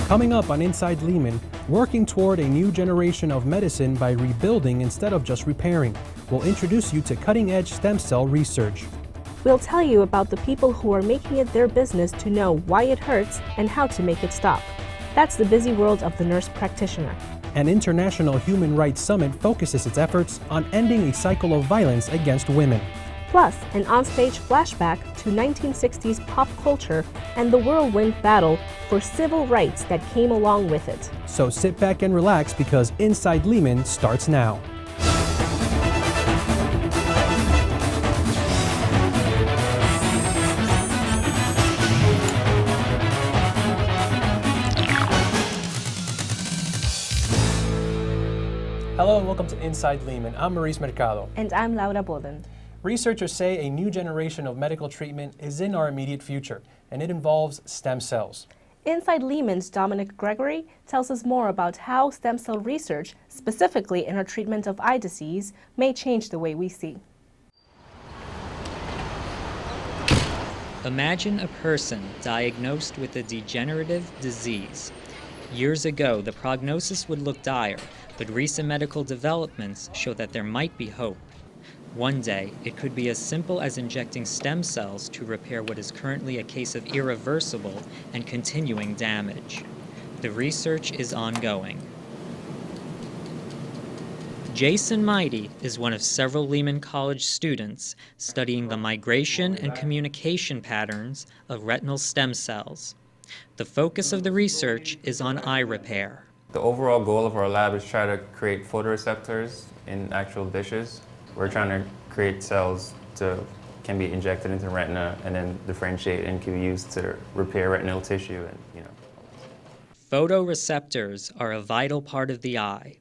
Coming up on Inside Lehman, working toward a new generation of medicine by rebuilding instead of just repairing. We'll introduce you to cutting-edge stem cell research. We'll tell you about the people who are making it their business to know why it hurts and how to make it stop. That's the busy world of the nurse practitioner. An international human rights summit focuses its efforts on ending a cycle of violence against women. Plus, an onstage flashback to 1960s pop culture and the whirlwind battle for civil rights that came along with it. So sit back and relax because Inside Lehman starts now. Hello and welcome to Inside Lehman. I'm Maurice Mercado. And I'm Laura Boden. Researchers say a new generation of medical treatment is in our immediate future, and it involves stem cells. Inside Lehman's Dominic Gregory tells us more about how stem cell research, specifically in our treatment of eye disease, may change the way we see. Imagine a person diagnosed with a degenerative disease. Years ago, the prognosis would look dire, but recent medical developments show that there might be hope. One day, it could be as simple as injecting stem cells to repair what is currently a case of irreversible and continuing damage. The research is ongoing. Jason Mighty is one of several Lehman College students studying the migration and communication patterns of retinal stem cells. The focus of the research is on eye repair. The overall goal of our lab is try to create photoreceptors in actual dishes. We're trying to create cells that can be injected into the retina and then differentiate and can be used to repair retinal tissue. Photoreceptors are a vital part of the eye.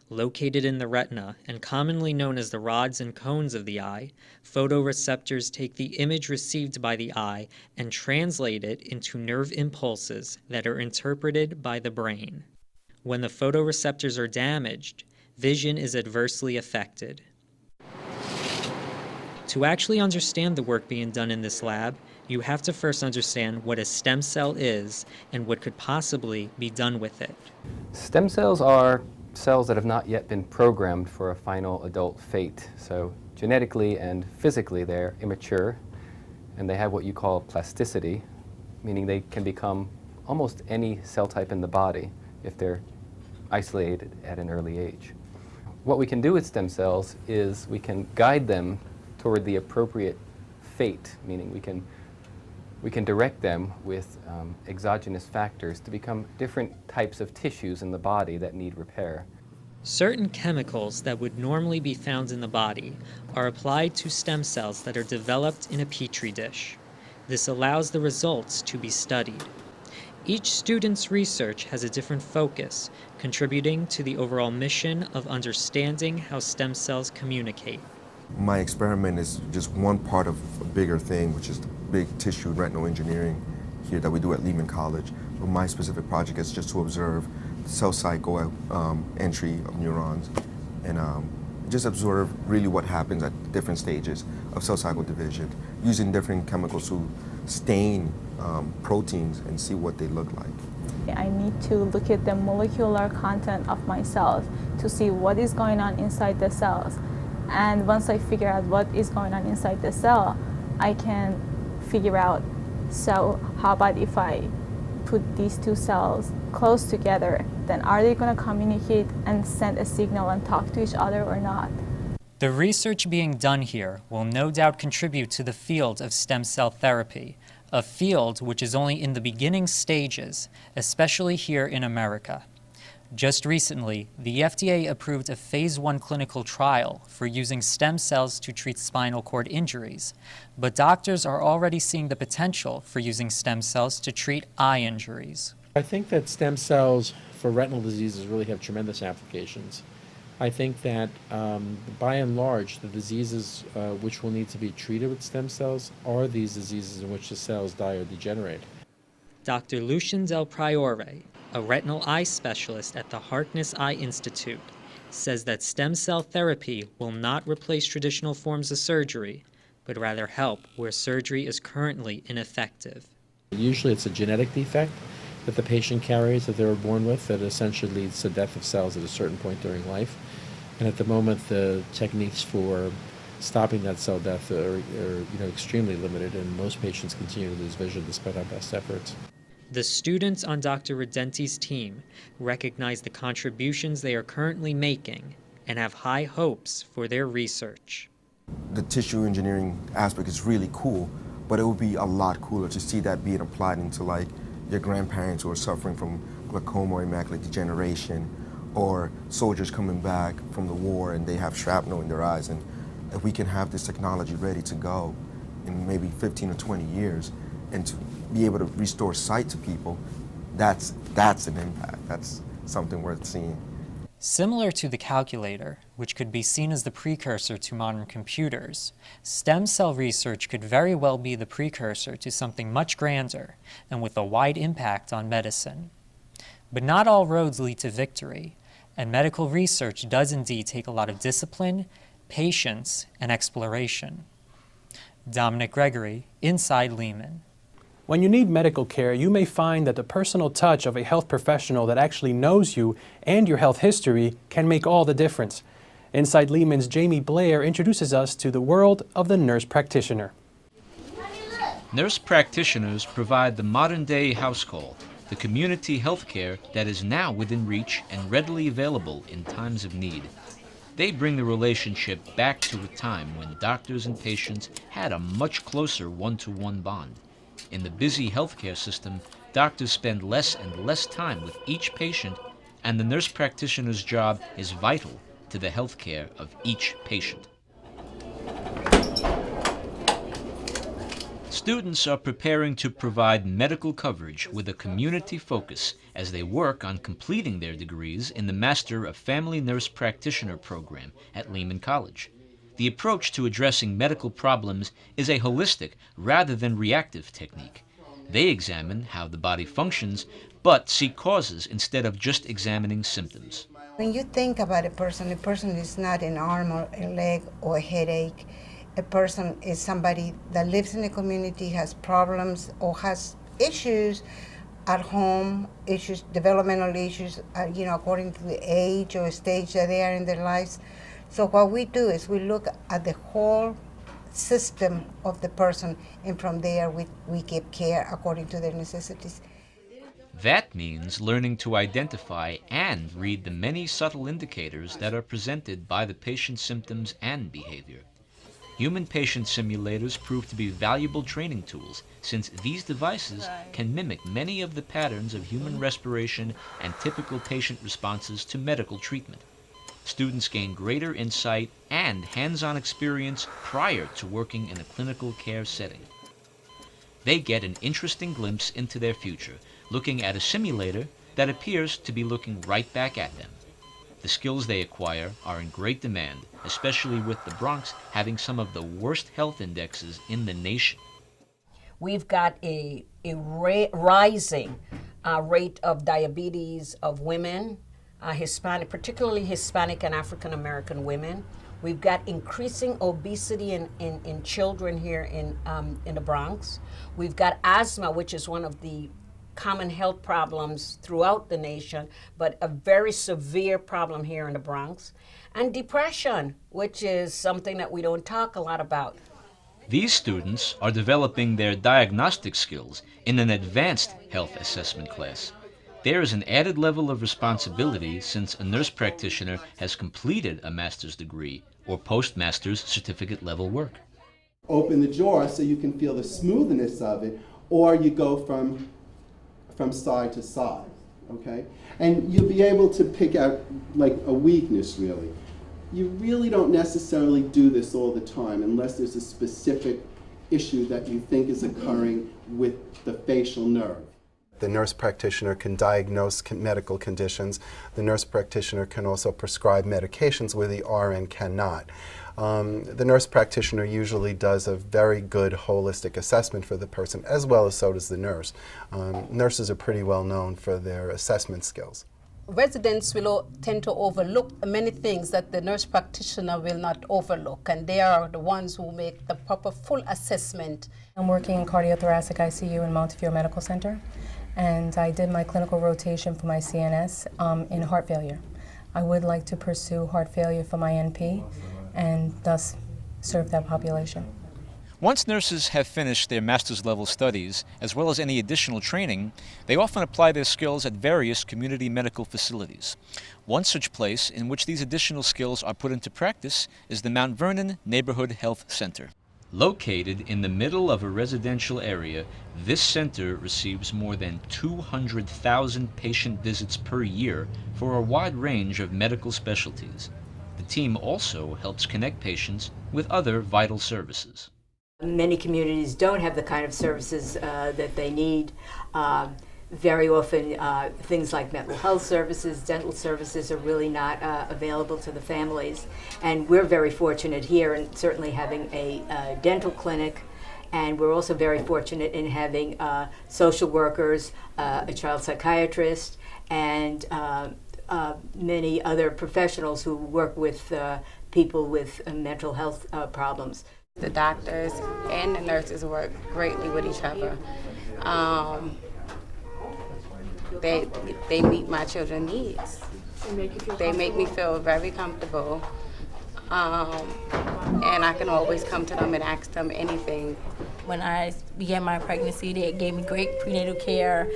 Located in the retina and commonly known as the rods and cones of the eye, photoreceptors take the image received by the eye and translate it into nerve impulses that are interpreted by the brain. When the photoreceptors are damaged, vision is adversely affected. To actually understand the work being done in this lab, you have to first understand what a stem cell is and what could possibly be done with it. Stem cells are cells that have not yet been programmed for a final adult fate. So genetically and physically they're immature, and they have what you call plasticity, meaning they can become almost any cell type in the body if they're isolated at an early age. What we can do with stem cells is we can guide them toward the appropriate fate, meaning we can direct them with exogenous factors to become different types of tissues in the body that need repair. Certain chemicals that would normally be found in the body are applied to stem cells that are developed in a petri dish. This allows the results to be studied. Each student's research has a different focus, contributing to the overall mission of understanding how stem cells communicate. My experiment is just one part of a bigger thing, which is the big tissue retinal engineering here that we do at Lehman College. But my specific project is just to observe the cell cycle entry of neurons and just observe really what happens at different stages of cell cycle division, using different chemicals to stain proteins and see what they look like. I need to look at the molecular content of my cells to see what is going on inside the cells. And once I figure out what is going on inside the cell, I can figure out, so how about if I put these two cells close together, then are they going to communicate and send a signal and talk to each other or not? The research being done here will no doubt contribute to the field of stem cell therapy, a field which is only in the beginning stages, especially here in America. Just recently, the FDA approved a phase 1 clinical trial for using stem cells to treat spinal cord injuries, but doctors are already seeing the potential for using stem cells to treat eye injuries. I think that stem cells for retinal diseases really have tremendous applications. I think that by and large, the diseases which will need to be treated with stem cells are these diseases in which the cells die or degenerate. Dr. Lucien Del Priore, a retinal eye specialist at the Harkness Eye Institute, says that stem cell therapy will not replace traditional forms of surgery, but rather help where surgery is currently ineffective. Usually it's a genetic defect that the patient carries that they were born with that essentially leads to death of cells at a certain point during life. And at the moment, the techniques for stopping that cell death are extremely limited, and most patients continue to lose vision despite our best efforts. The students on Dr. Redenti's team recognize the contributions they are currently making and have high hopes for their research. The tissue engineering aspect is really cool, but it would be a lot cooler to see that being applied into like your grandparents who are suffering from glaucoma or macular degeneration, or soldiers coming back from the war and they have shrapnel in their eyes. And if we can have this technology ready to go in maybe 15 or 20 years and to be able to restore sight to people, that's an impact. That's something worth seeing. Similar to the calculator, which could be seen as the precursor to modern computers, stem cell research could very well be the precursor to something much grander and with a wide impact on medicine. But not all roads lead to victory, and medical research does indeed take a lot of discipline, patience, and exploration. Dominic Gregory, Inside Lehman. When you need medical care, you may find that the personal touch of a health professional that actually knows you and your health history can make all the difference. Inside Lehman's Jamie Blair introduces us to the world of the nurse practitioner. Nurse practitioners provide the modern-day house call, the community health care that is now within reach and readily available in times of need. They bring the relationship back to a time when doctors and patients had a much closer one-to-one bond. In the busy healthcare system, doctors spend less and less time with each patient, and the nurse practitioner's job is vital to the healthcare of each patient. Students are preparing to provide medical coverage with a community focus as they work on completing their degrees in the Master of Family Nurse Practitioner program at Lehman College. The approach to addressing medical problems is a holistic rather than reactive technique. They examine how the body functions, but see causes instead of just examining symptoms. When you think about a person is not an arm or a leg or a headache. A person is somebody that lives in a community, has problems or has issues at home, issues, developmental issues, according to the age or stage that they are in their lives. So what we do is we look at the whole system of the person, and from there we give care according to their necessities. That means learning to identify and read the many subtle indicators that are presented by the patient's symptoms and behavior. Human patient simulators prove to be valuable training tools, since these devices can mimic many of the patterns of human respiration and typical patient responses to medical treatment. Students gain greater insight and hands-on experience prior to working in a clinical care setting. They get an interesting glimpse into their future, looking at a simulator that appears to be looking right back at them. The skills they acquire are in great demand, especially with the Bronx having some of the worst health indexes in the nation. We've got a rising rate of diabetes of women, Hispanic, particularly Hispanic and African American women. We've got increasing obesity in children here in the Bronx. We've got asthma, which is one of the common health problems throughout the nation, but a very severe problem here in the Bronx. And depression, which is something that we don't talk a lot about. These students are developing their diagnostic skills in an advanced health assessment class. There is an added level of responsibility since a nurse practitioner has completed a master's degree or postmaster's certificate level work. Open the jaw so you can feel the smoothness of it, or you go from side to side, okay? And you'll be able to pick out like a weakness, really. You really don't necessarily do this all the time unless there's a specific issue that you think is occurring with the facial nerve. The nurse practitioner can diagnose medical conditions. The nurse practitioner can also prescribe medications where the RN cannot. The nurse practitioner usually does a very good holistic assessment for the person, as well as so does the nurse. Nurses are pretty well known for their assessment skills. Residents will tend to overlook many things that the nurse practitioner will not overlook, and they are the ones who make the proper full assessment. I'm working in cardiothoracic ICU in Montefiore Medical Center, and I did my clinical rotation for my CNS in heart failure. I would like to pursue heart failure for my NP and thus serve that population. Once nurses have finished their master's level studies, as well as any additional training, they often apply their skills at various community medical facilities. One such place in which these additional skills are put into practice is the Mount Vernon Neighborhood Health Center. Located in the middle of a residential area, this center receives more than 200,000 patient visits per year for a wide range of medical specialties. The team also helps connect patients with other vital services. Many communities don't have the kind of services that they need. Very often things like mental health services, dental services are really not available to the families. And we're very fortunate here in certainly having a dental clinic, and we're also very fortunate in having social workers, a child psychiatrist, and many other professionals who work with people with mental health problems. The doctors and the nurses work greatly with each other. They meet my children's needs. They make me feel very comfortable. And I can always come to them and ask them anything. When I began my pregnancy, they gave me great prenatal care.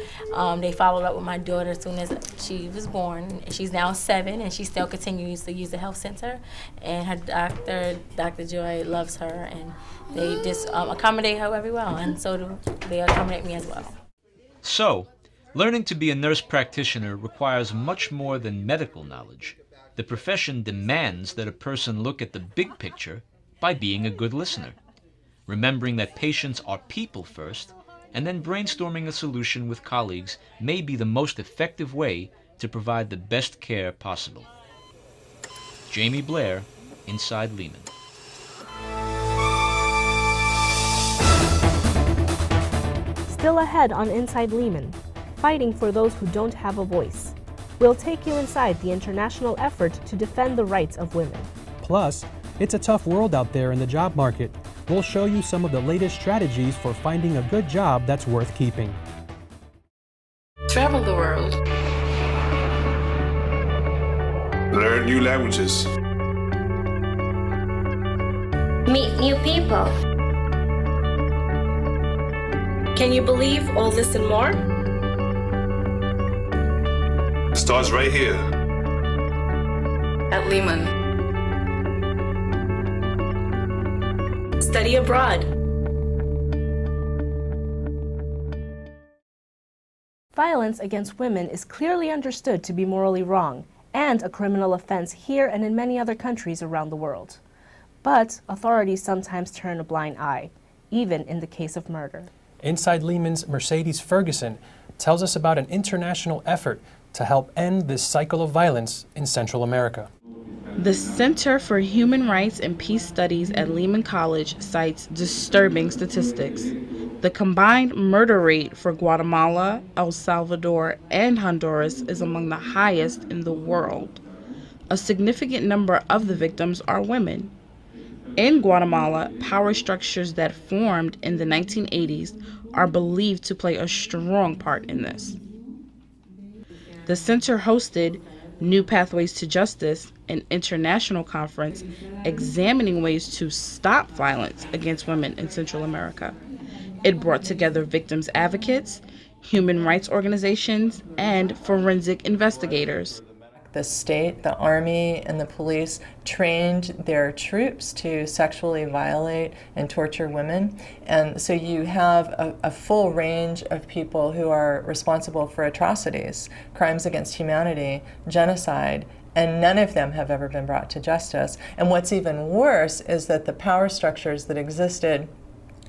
They followed up with my daughter as soon as she was born. She's now 7, and she still continues to use the health center. And her doctor, Dr. Joy, loves her, and they just accommodate her very well, and so do they accommodate me as well. So, learning to be a nurse practitioner requires much more than medical knowledge. The profession demands that a person look at the big picture by being a good listener, remembering that patients are people first, and then brainstorming a solution with colleagues may be the most effective way to provide the best care possible. Jamie Blair, Inside Lehman. Still ahead on Inside Lehman, fighting for those who don't have a voice. We'll take you inside the international effort to defend the rights of women. Plus, it's a tough world out there in the job market. We'll show you some of the latest strategies for finding a good job that's worth keeping. Travel the world. Learn new languages. Meet new people. Can you believe all this and more? Starts right here. At Lehman. Study abroad. Violence against women is clearly understood to be morally wrong and a criminal offense here and in many other countries around the world. But authorities sometimes turn a blind eye, even in the case of murder. Inside Lehman's Mercedes Ferguson tells us about an international effort to help end this cycle of violence in Central America. The Center for Human Rights and Peace Studies at Lehman College cites disturbing statistics. The combined murder rate for Guatemala, El Salvador, and Honduras is among the highest in the world. A significant number of the victims are women. In Guatemala, power structures that formed in the 1980s are believed to play a strong part in this. The center hosted New Pathways to Justice, an international conference examining ways to stop violence against women in Central America. It brought together victims' advocates, human rights organizations, and forensic investigators. The state, the army, and the police trained their troops to sexually violate and torture women. And so you have a full range of people who are responsible for atrocities, crimes against humanity, genocide, and none of them have ever been brought to justice. And what's even worse is that the power structures that existed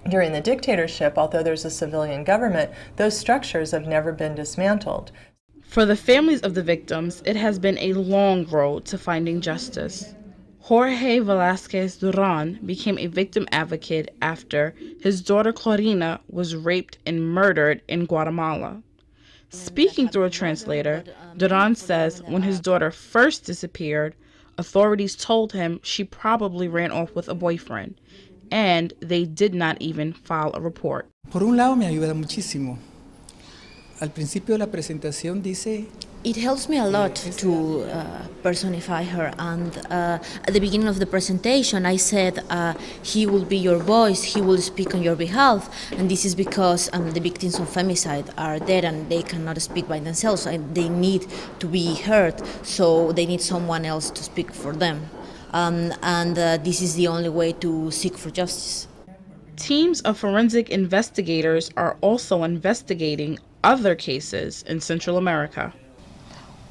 during the dictatorship, although there's a civilian government, those structures have never been dismantled. For the families of the victims, it has been a long road to finding justice. Jorge Velázquez Duran became a victim advocate after his daughter Clorina was raped and murdered in Guatemala. Speaking through a translator, Duran says when his daughter first disappeared, authorities told him she probably ran off with a boyfriend, and they did not even file a report. Por un lado me ayuda muchísimo. Al principio de la presentación dice it helps me a lot to personify her, and at the beginning of the presentation I said he will be your voice, he will speak on your behalf, and this is because the victims of femicide are dead and they cannot speak by themselves, and they need to be heard, so they need someone else to speak for them, and this is the only way to seek for justice. Teams of forensic investigators are also investigating other cases in Central America.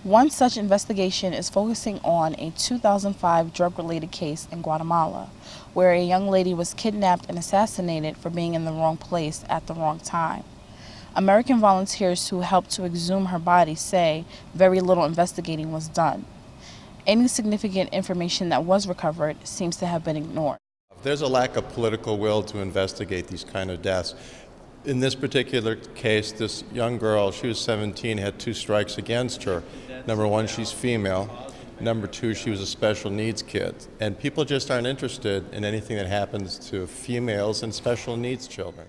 One such investigation is focusing on a 2005 drug-related case in Guatemala, where a young lady was kidnapped and assassinated for being in the wrong place at the wrong time. American volunteers who helped to exhume her body say very little investigating was done. Any significant information that was recovered seems to have been ignored. There's a lack of political will to investigate these kind of deaths. In this particular case, this young girl, she was 17, had 2 strikes against her. Number one, she's female. Number two, she was a special needs kid. And people just aren't interested in anything that happens to females and special needs children.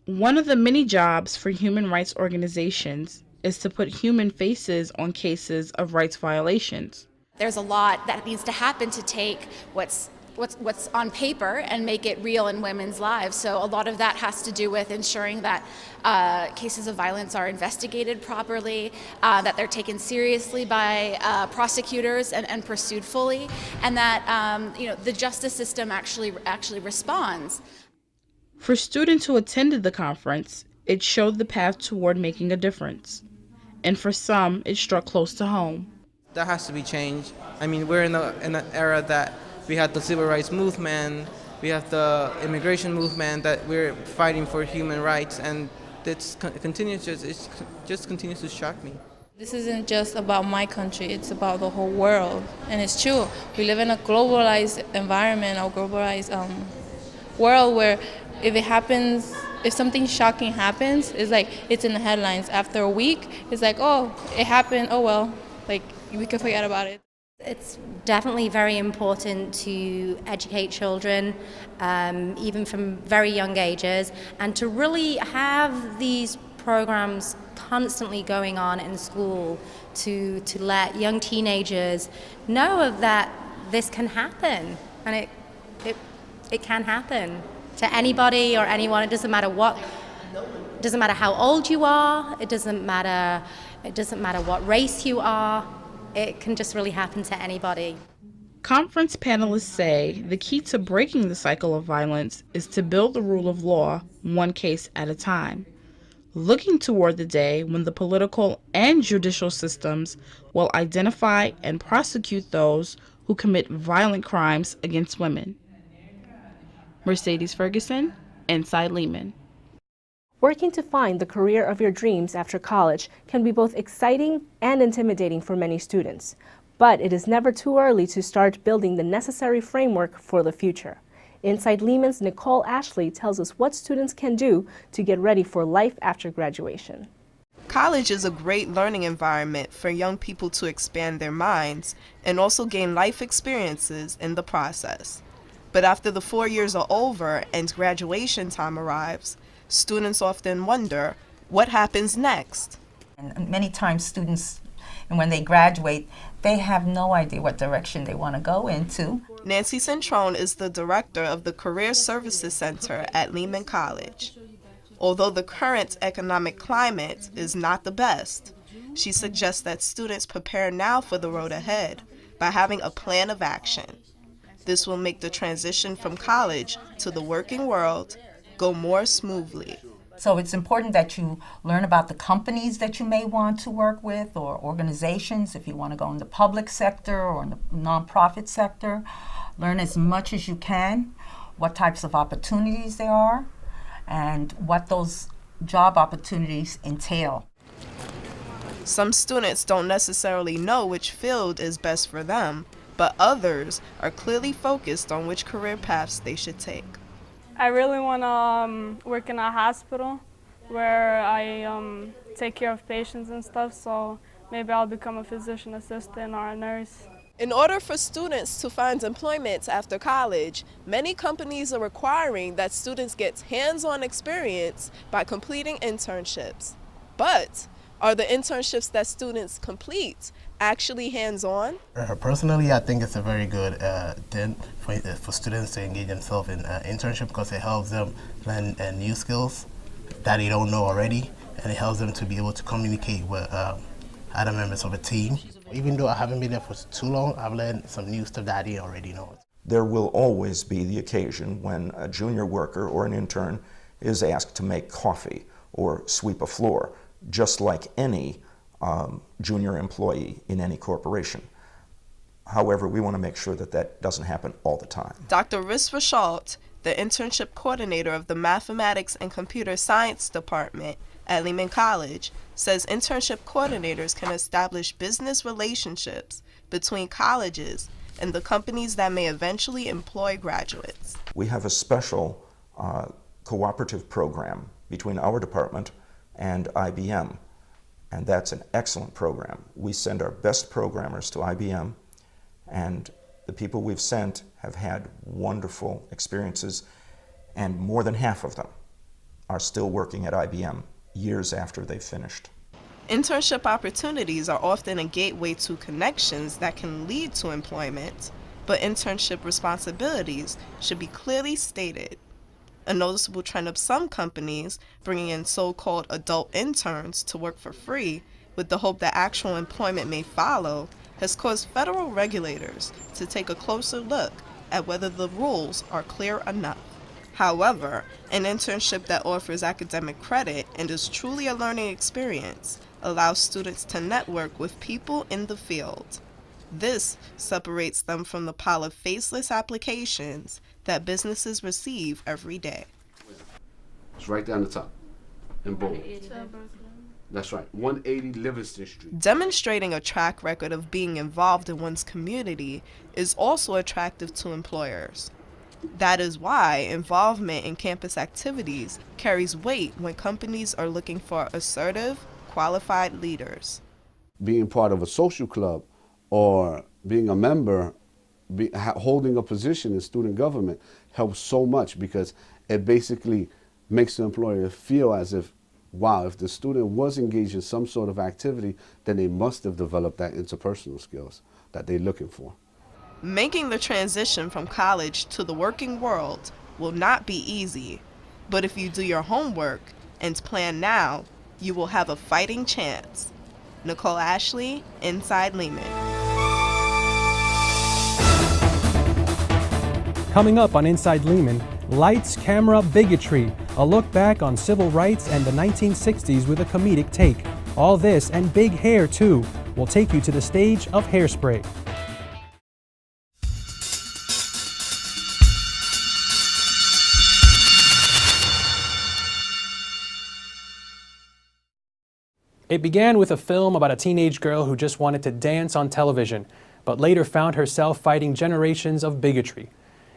One of the many jobs for human rights organizations is to put human faces on cases of rights violations. There's a lot that needs to happen to take what's on paper and make it real in women's lives. So a lot of that has to do with ensuring that cases of violence are investigated properly, that they're taken seriously by prosecutors and pursued fully, and that the justice system actually responds. For students who attended the conference, it showed the path toward making a difference. And for some, it struck close to home. That has to be changed. I mean, we're in an era that we had the civil rights movement, we have the immigration movement, that we're fighting for human rights, and it just continues to shock me. This isn't just about my country, it's about the whole world. And it's true, we live in a globalized environment, a globalized world where if something shocking happens, it's like it's in the headlines. After a week, it's like, oh, it happened, oh well, like we can forget about it. It's definitely very important to educate children, even from very young ages, and to really have these programs constantly going on in school to let young teenagers know that this can happen, and it can happen to anybody or anyone. It doesn't matter how old you are. It doesn't matter what race you are. It can just really happen to anybody. Conference panelists say the key to breaking the cycle of violence is to build the rule of law one case at a time, looking toward the day when the political and judicial systems will identify and prosecute those who commit violent crimes against women. Mercedes Ferguson, Inside Lehman. Working to find the career of your dreams after college can be both exciting and intimidating for many students, but it is never too early to start building the necessary framework for the future. Inside Lehman's Nicole Ashley tells us what students can do to get ready for life after graduation. College is a great learning environment for young people to expand their minds and also gain life experiences in the process. But after the 4 years are over and graduation time arrives, students often wonder what happens next. And many times students, and when they graduate, they have no idea what direction they want to go into. Nancy Centrone is the director of the Career Services Center at Lehman College. Although the current economic climate is not the best, she suggests that students prepare now for the road ahead by having a plan of action. This will make the transition from college to the working world go more smoothly. So it's important that you learn about the companies that you may want to work with, or organizations if you want to go in the public sector or in the nonprofit sector. Learn as much as you can, what types of opportunities there are. and what those job opportunities entail. Some students don't necessarily know which field is best for them, but others are clearly focused on which career paths they should take. I really want to work in a hospital where I take care of patients and stuff, so maybe I'll become a physician assistant or a nurse. In order for students to find employment after college, many companies are requiring that students get hands-on experience by completing internships. But are the internships that students complete actually hands-on? Personally, I think it's a very good thing for students to engage themselves in internship because it helps them learn new skills that they don't know already, and it helps them to be able to communicate with other members of a team. Even though I haven't been there for too long, I've learned some new stuff that I didn't already know. There will always be the occasion when a junior worker or an intern is asked to make coffee or sweep a floor, just like any junior employee in any corporation. However, we want to make sure that that doesn't happen all the time. Dr. Risva Schalt, the internship coordinator of the Mathematics and Computer Science Department at Lehman College, says internship coordinators can establish business relationships between colleges and the companies that may eventually employ graduates. We have a special cooperative program between our department and IBM, and that's an excellent program. We send our best programmers to IBM, and the people we've sent have had wonderful experiences, and more than half of them are still working at IBM years after they've finished. Internship opportunities are often a gateway to connections that can lead to employment, but internship responsibilities should be clearly stated. A noticeable trend of some companies bringing in so-called adult interns to work for free with the hope that actual employment may follow has caused federal regulators to take a closer look at whether the rules are clear enough. However, an internship that offers academic credit and is truly a learning experience allows students to network with people in the field. This separates them from the pile of faceless applications that businesses receive every day. It's right down the top, in bold. That's right, 180 Livingston Street. Demonstrating a track record of being involved in one's community is also attractive to employers. That is why involvement in campus activities carries weight when companies are looking for assertive, qualified leaders. Being part of a social club or being a member, holding a position in student government helps so much because it basically makes the employer feel as if, wow, if the student was engaged in some sort of activity, then they must have developed that interpersonal skills that they're looking for. Making the transition from college to the working world will not be easy, but if you do your homework and plan now, you will have a fighting chance. Nicole Ashley, Inside Lehman. Coming up on Inside Lehman, Lights, Camera, Bigotry, a look back on civil rights and the 1960s with a comedic take. All this and big hair too will take you to the stage of Hairspray. It began with a film about a teenage girl who just wanted to dance on television, but later found herself fighting generations of bigotry.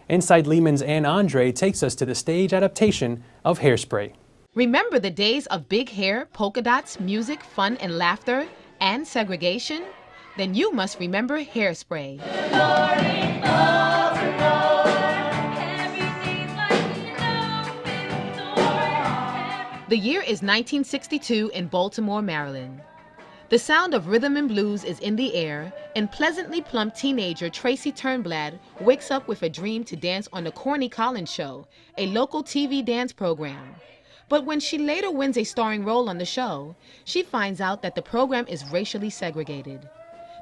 Inside Lehman's Anne Andre takes us to the stage adaptation of Hairspray. Remember the days of big hair, polka dots, music, fun, and laughter, and segregation? Then you must remember Hairspray. The year is 1962 in Baltimore, Maryland. The sound of rhythm and blues is in the air, and pleasantly plump teenager Tracy Turnblad wakes up with a dream to dance on the Corny Collins Show, a local TV dance program. But when she later wins a starring role on the show, she finds out that the program is racially segregated.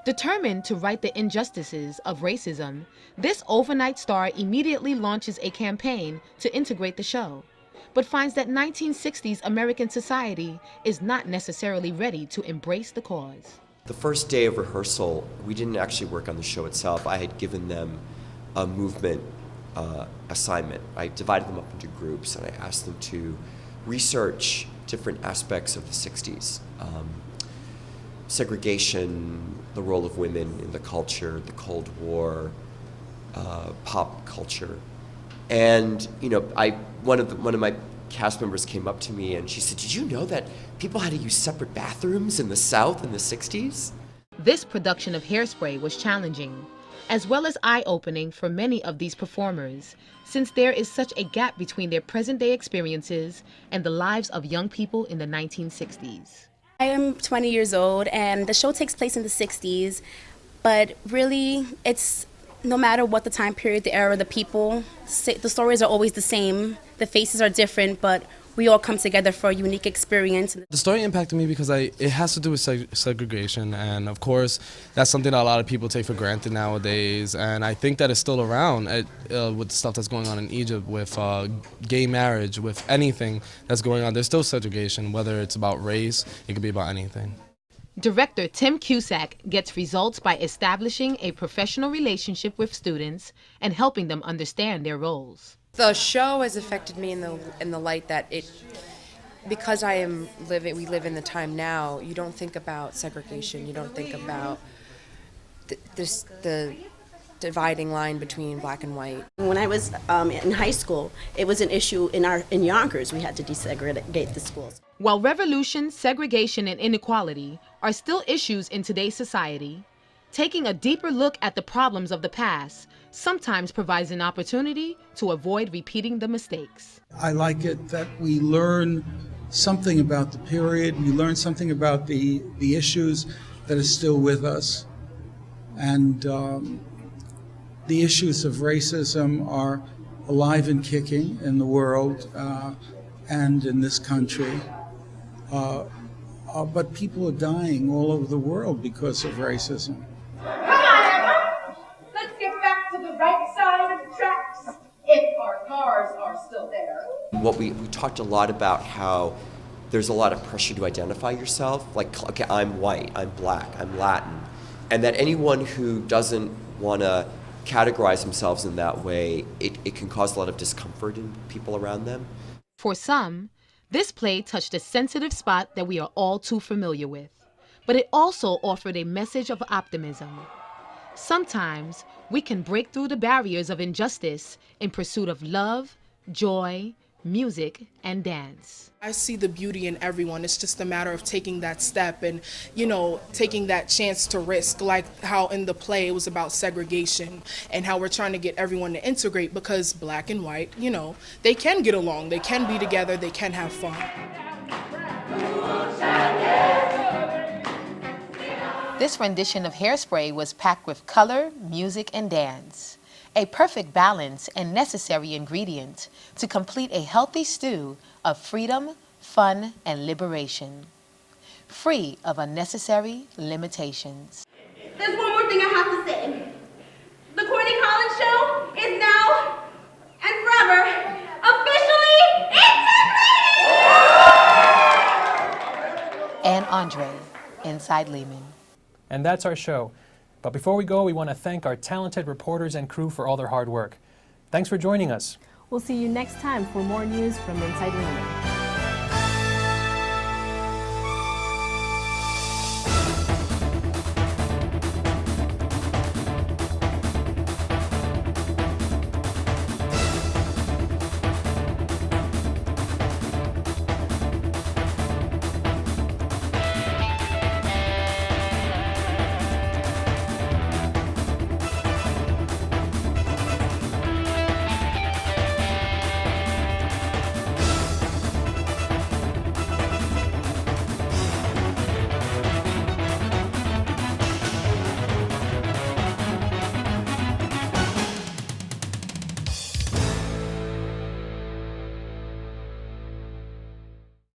Determined to right the injustices of racism, this overnight star immediately launches a campaign to integrate the show, but finds that 1960s American society is not necessarily ready to embrace the cause. The first day of rehearsal, we didn't actually work on the show itself. I had given them a movement assignment. I divided them up into groups, and I asked them to research different aspects of the 60s. Segregation, the role of women in the culture, the Cold War, pop culture. And one of my cast members came up to me and she said, "Did you know that people had to use separate bathrooms in the South in the 60s?" This production of Hairspray was challenging, as well as eye-opening for many of these performers, since there is such a gap between their present-day experiences and the lives of young people in the 1960s. I am 20 years old, and the show takes place in the 60s, but really, it's no matter what the time period, the era, the people, the stories are always the same. The faces are different, but we all come together for a unique experience. The story impacted me because it has to do with segregation, and of course that's something that a lot of people take for granted nowadays, and I think that it's still around with the stuff that's going on in Egypt with gay marriage, with anything that's going on. There's still segregation, whether it's about race, it could be about anything. Director Tim Cusack gets results by establishing a professional relationship with students and helping them understand their roles. The show has affected me in the light that because we live in the time now, you don't think about segregation, you don't think about the dividing line between black and white. When I was in high school, it was an issue in Yonkers. We had to desegregate the schools. While revolution, segregation, and inequality are still issues in today's society, taking a deeper look at the problems of the past sometimes provides an opportunity to avoid repeating the mistakes. I like it that we learn something about the period, we learn something about the issues that are still with us. And the issues of racism are alive and kicking in the world and in this country. But people are dying all over the world because of racism. Let's get back to the right side of the tracks, if our cars are still there. We talked a lot about how there's a lot of pressure to identify yourself, like, okay, I'm white, I'm black, I'm Latin, and that anyone who doesn't want to categorize themselves in that way, it can cause a lot of discomfort in people around them. For some, this play touched a sensitive spot that we are all too familiar with, but it also offered a message of optimism. Sometimes we can break through the barriers of injustice in pursuit of love, joy, music, and dance. I see the beauty in everyone. It's just a matter of taking that step and, taking that chance to risk, like how in the play it was about segregation and how we're trying to get everyone to integrate because black and white, they can get along, they can be together, they can have fun. This rendition of Hairspray was packed with color, music, and dance. A perfect balance and necessary ingredient to complete a healthy stew of freedom, fun, and liberation. Free of unnecessary limitations. There's one more thing I have to say. The Courtney Collins Show is now and forever officially integrated! And Andre, inside Lehman. And that's our show. But before we go, we want to thank our talented reporters and crew for all their hard work. Thanks for joining us. We'll see you next time for more news from Inside Lehman.